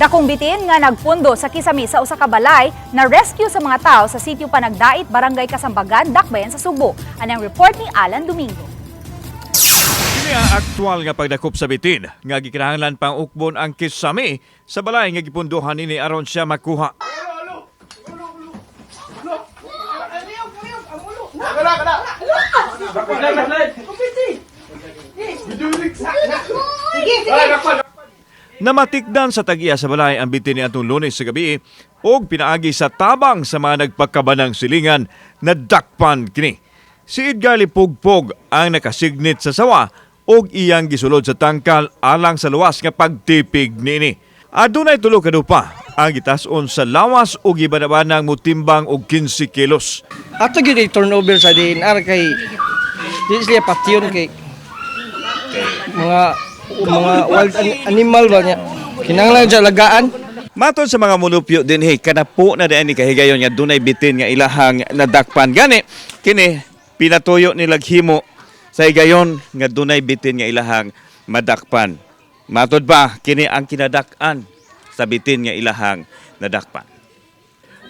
Dakong bitin nga nagpundo sa kisami sa usa ka balay na rescue sa mga tao sa sitio Panagdait, Barangay Kasambagan, Dakbayan sa Subo. Anang report ni Alan Domingo. Kini ang aktual nga pagdakop sa bitin nga gikinahanglan pang ukbon ang kisami sa balay nga gipunduhan nini aron siya makuha. Namatikdan sa tag-iya sa balay ang bitin ni atong Lunes sa gabi og pinaagi sa tabang sa mga nagpakabanang silingan na dakpan kini. Si Edgar Lipugpog ang nakasignit sa sawa og iyang gisulod sa tangkal alang sa luwas nga pagtipig niini. Adunay tulo ka dupa ang gitason sa lawas og gibanabanang mutimbang og 15 kilos. Ato gyud turnover sa DNR kay di sila patyon kay mga wild animal ba niya. Kinahanglan siya lagaan. Matod sa mga munupyo din kanapo na diani kahigayon nga dunay bitin nga ilahang nadakpan gani kini pinatuyo nilag himo sa higayon nga dunay bitin nga ilahang madakpan. Matod ba kini ang kinadak-an sa bitin nga ilahang nadakpan.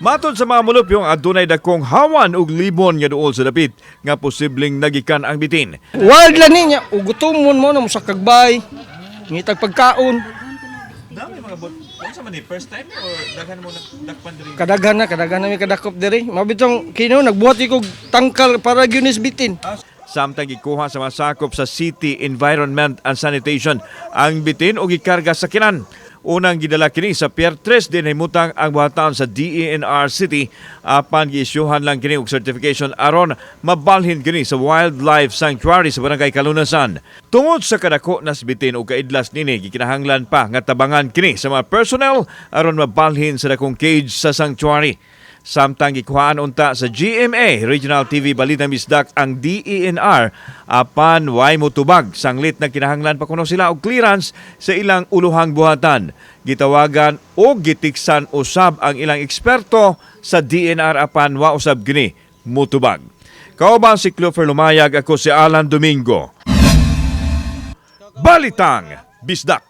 Matod sa mga mulupyo ang adunay dakong hawan ug libon nga duol sa dapit nga posibleng nagikan ang bitin. Wild lang niya ugutomon mo na sa kagbay. Ngitag pagkaon. Dami mga bot. Ano sa man first time or daghan mo nadakpan diri? Kadaghan na may kadakop diri. Mabitong kino nagbuhat ikog tangkal para gyunis bitin. Samtang gikuha sa masakop sa City Environment and Sanitation ang bitin o gikarga sa kinan. Unang gidala kini sa Pier 3 din himutang ang buhatan sa DENR City apan giisyuhan lang kini og certification aron mabalhin kini sa Wildlife Sanctuary sa Barangay Kalunasan. Tungod sa kadako nas bitin og kaidlas nini gikinahanglan pa nga tabangan kini sa mga personnel aron mabalhin sa dakong cage sa sanctuary. Samtang gikuhaan unta sa GMA Regional TV Balita Misdak ang DENR apan way motubag sanglit na kinahanglan pa kuno sila og clearance sa ilang uluhang buhatan. Gitawagan o gitiksan usab ang ilang eksperto sa DENR apan wa usab gini motubag. Kauban si Clover Lumayag, ako si Alan Domingo. Balitang Bisdak.